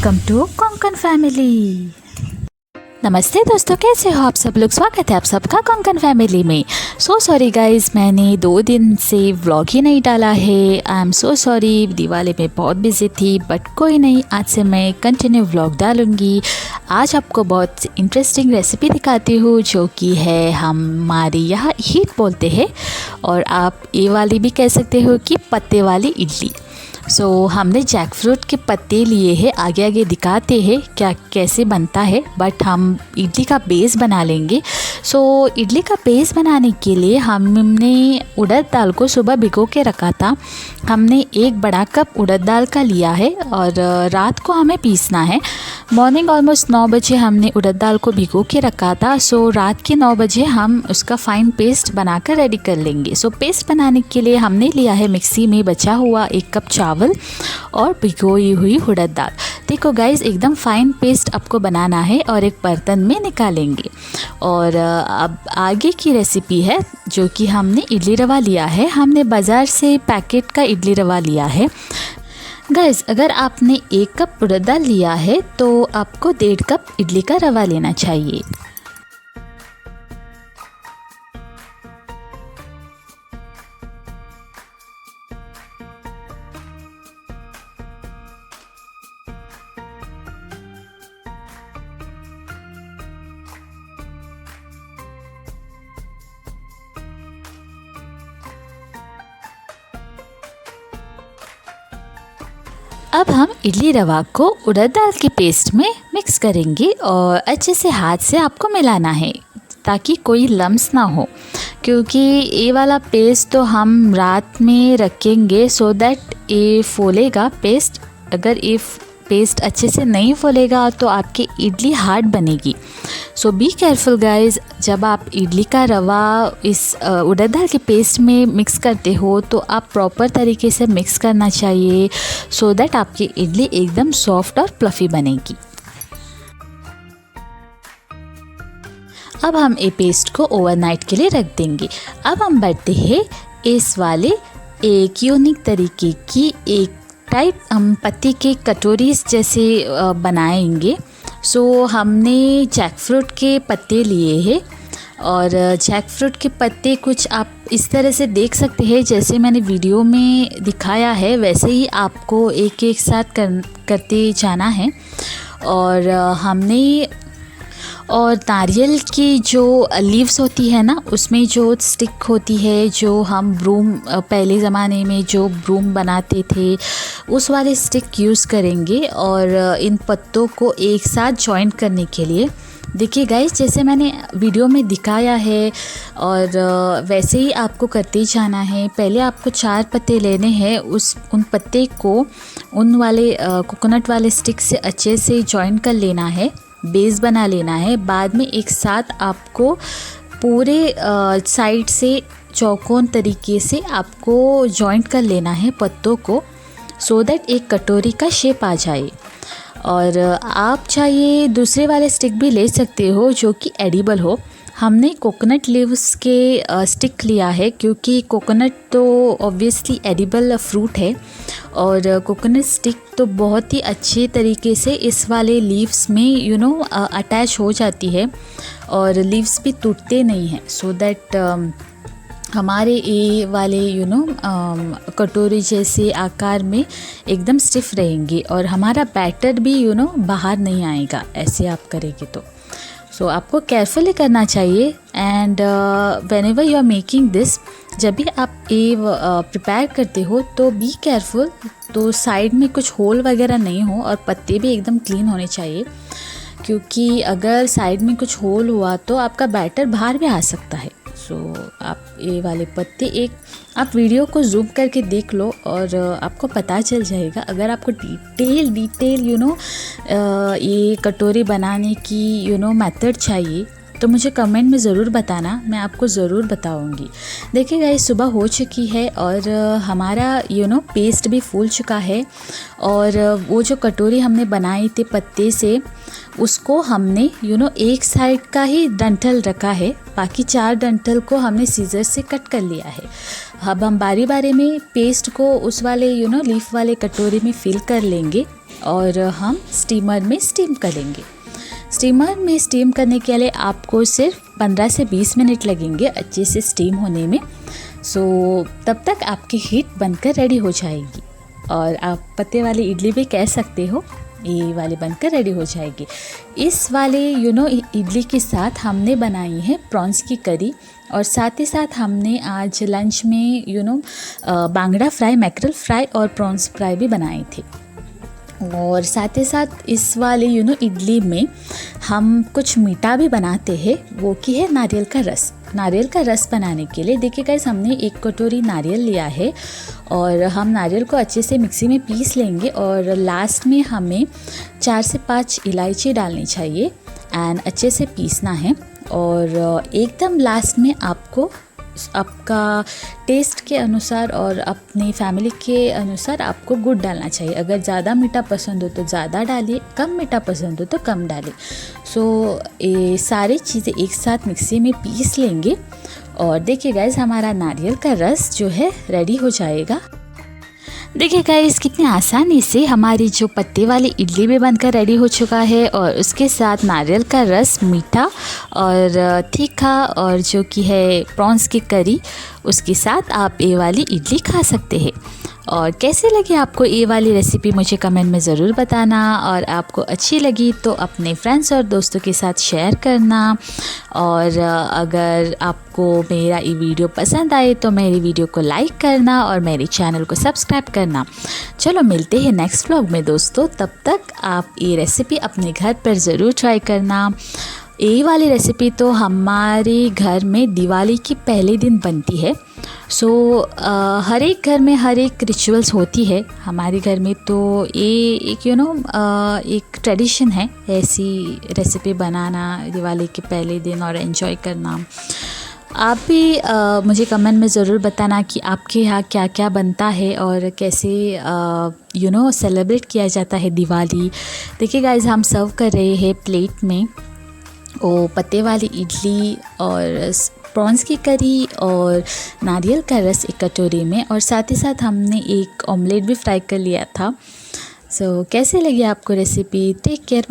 Welcome to Konkan family. नमस्ते दोस्तों, कैसे हो आप सब लोग। स्वागत है आप सबका कोंकण फैमिली में। सो सॉरी गाइस, मैंने 2 दिन से व्लॉग ही नहीं डाला है। I am so sorry, Diwali में बहुत बिजी थी, बट कोई नहीं, आज से मैं कंटिन्यू व्लॉग डालूँगी। आज आपको बहुत इंटरेस्टिंग रेसिपी दिखाती हूँ जो कि है हमारे यहाँ हीट बोलते हैं, और आप ये वाली भी कह सकते हो कि पत्ते वाली इडली। हमने जैक फ्रूट के पत्ते लिए हैं, आगे आगे दिखाते हैं क्या कैसे बनता है, बट हम इडली का बेस बना लेंगे। इडली का बेस बनाने के लिए हमने उड़द दाल को सुबह भिगो के रखा था। हमने 1 बड़ा कप उड़द दाल का लिया है और रात को हमें पीसना है। मॉर्निंग ऑलमोस्ट 9 बजे हमने उड़द दाल को भिगो के रखा था। रात के 9 बजे हम उसका फ़ाइन पेस्ट बनाकर रेडी कर लेंगे। पेस्ट बनाने के लिए हमने लिया है मिक्सी में बचा हुआ 1 कप चावल और भिगोई हुई उड़द दाल। देखो गाइस, एकदम फ़ाइन पेस्ट आपको बनाना है और एक बर्तन में निकालेंगे। और अब आगे की रेसिपी है जो कि हमने इडली रवा लिया है। हमने बाज़ार से पैकेट का इडली रवा लिया है। गाइस, अगर आपने 1 कप उड़द दाल लिया है तो आपको 1.5 कप इडली का रवा लेना चाहिए। अब हम इडली रवा को उड़द दाल के पेस्ट में मिक्स करेंगे और अच्छे से हाथ से आपको मिलाना है ताकि कोई लम्स ना हो, क्योंकि ये वाला पेस्ट तो हम रात में रखेंगे सो दैट ये फूलेगा पेस्ट। अगर ये पेस्ट अच्छे से नहीं फूलेगा तो आपकी इडली हार्ड बनेगी। बी केयरफुल गाइज, जब आप इडली का रवा इस उड़द दाल के पेस्ट में मिक्स करते हो तो आप प्रॉपर तरीके से मिक्स करना चाहिए सो दैट आपकी इडली एकदम सॉफ्ट और फ्लफ़ी बनेगी। अब हम ये पेस्ट को ओवरनाइट के लिए रख देंगे। अब हम बढ़ते हैं इस वाले एक यूनिक तरीके की एक टाइप हम पत्ती के कटोरीज जैसे बनाएंगे। हमने जैक फ्रूट के पत्ते लिए हैं और जैक फ्रूट के पत्ते कुछ आप इस तरह से देख सकते हैं, जैसे मैंने वीडियो में दिखाया है वैसे ही आपको एक एक साथ करते जाना है। और हमने नारियल की जो लीव्स होती है ना, उसमें जो स्टिक होती है, जो हम ब्रूम पहले ज़माने में जो ब्रूम बनाते थे उस वाले स्टिक यूज़ करेंगे और इन पत्तों को एक साथ जॉइंट करने के लिए। देखिए गाइस, जैसे मैंने वीडियो में दिखाया है और वैसे ही आपको करते जाना है। पहले आपको 4 पत्ते लेने हैं, उन पत्ते को उन वाले कोकोनट वाले स्टिक से अच्छे से जॉइंट कर लेना है, बेस बना लेना है। बाद में एक साथ आपको पूरे साइड से चौकोन तरीके से आपको जॉइंट कर लेना है पत्तों को सो दैट एक कटोरी का शेप आ जाए। और आप चाहिए दूसरे वाले स्टिक भी ले सकते हो जो कि एडिबल हो। हमने कोकोनट लीव्स के स्टिक लिया है क्योंकि कोकोनट तो ऑब्वियसली एडिबल फ्रूट है और कोकोनट स्टिक तो बहुत ही अच्छे तरीके से इस वाले लीव्स में अटैच हो जाती है और लीव्स भी टूटते नहीं हैं सो दैट हमारे ये वाले कटोरी जैसे आकार में एकदम स्टिफ रहेंगे और हमारा बैटर भी बाहर नहीं आएगा ऐसे आप करेंगे तो। आपको केयरफुली करना चाहिए and whenever you are making this, जब भी आप ये प्रिपेयर करते हो तो बी केयरफुल, तो साइड में कुछ होल वगैरह नहीं हो और पत्ते भी एकदम क्लीन होने चाहिए, क्योंकि अगर साइड में कुछ होल हुआ तो आपका बैटर बाहर भी आ सकता है। आप ये वाले पत्ते आप वीडियो को जूम करके देख लो और आपको पता चल जाएगा। अगर आपको डिटेल ये कटोरी बनाने की मेथड चाहिए तो मुझे कमेंट में ज़रूर बताना, मैं आपको ज़रूर बताऊंगी। देखिए गाइस, सुबह हो चुकी है और हमारा पेस्ट भी फूल चुका है और वो जो कटोरी हमने बनाई थी पत्ते से उसको हमने एक साइड का ही डंठल रखा है, बाकी 4 डंठल को हमने सीजर से कट कर लिया है। अब हम बारी बारी में पेस्ट को उस वाले लीफ वाले कटोरी में फिल कर लेंगे और हम स्टीमर में स्टीम करेंगे। स्टीमर में स्टीम करने के लिए आपको सिर्फ 15 से 20 मिनट लगेंगे अच्छे से स्टीम होने में। सो तब तक आपकी हीट बनकर रेडी हो जाएगी और आप पत्ते वाली इडली भी कह सकते हो, ये वाली बनकर रेडी हो जाएगी। इस वाले इडली के साथ हमने बनाई है प्रॉन्स की करी और साथ ही साथ हमने आज लंच में बांगड़ा फ्राई, मैकरल फ्राई और प्रॉन्स फ्राई भी बनाए थे। और साथ ही साथ इस वाले इडली में हम कुछ मीठा भी बनाते हैं, वो की है नारियल का रस। नारियल का रस बनाने के लिए देखिए गाइस, हमने 1 कटोरी नारियल लिया है और हम नारियल को अच्छे से मिक्सी में पीस लेंगे और लास्ट में हमें 4 से 5 इलायची डालनी चाहिए एंड अच्छे से पीसना है। और एकदम लास्ट में आपको आपका टेस्ट के अनुसार और अपनी फैमिली के अनुसार आपको गुड़ डालना चाहिए। अगर ज़्यादा मीठा पसंद हो तो ज़्यादा डालिए, कम मीठा पसंद हो तो कम डालिए। सो ये सारी चीज़ें एक साथ मिक्सी में पीस लेंगे और देखिए गाइस, हमारा नारियल का रस जो है रेडी हो जाएगा। देखिए गाइस, कितनी आसानी से हमारी जो पत्ते वाली इडली भी बनकर रेडी हो चुका है और उसके साथ नारियल का रस, मीठा और तीखा और जो कि है प्रॉन्स की करी, उसके साथ आप ये वाली इडली खा सकते हैं। और कैसे लगी आपको ये वाली रेसिपी मुझे कमेंट में ज़रूर बताना और आपको अच्छी लगी तो अपने फ्रेंड्स और दोस्तों के साथ शेयर करना। और अगर आपको मेरा ये वीडियो पसंद आए तो मेरी वीडियो को लाइक करना और मेरे चैनल को सब्सक्राइब करना। चलो मिलते हैं नेक्स्ट व्लॉग में दोस्तों, तब तक आप ये रेसिपी अपने घर पर ज़रूर ट्राई करना। ये वाली रेसिपी तो हमारे घर में दिवाली की पहले दिन बनती है। सो हर एक घर में हर एक रिचुअल्स होती है। हमारे घर में तो ये एक एक ट्रेडिशन है ऐसी रेसिपी बनाना दिवाली के पहले दिन और एंजॉय करना। आप भी मुझे कमेंट में ज़रूर बताना कि आपके यहाँ क्या क्या बनता है और कैसे सेलिब्रेट किया जाता है दिवाली। देखिए गाइस, हम सर्व कर रहे हैं प्लेट में वो पत्ते वाली इडली और प्रॉन्स की करी और नारियल का रस 1 कटोरी में, और साथ ही साथ हमने एक ऑमलेट भी फ्राई कर लिया था। सो कैसे लगी आपको रेसिपी? Take care.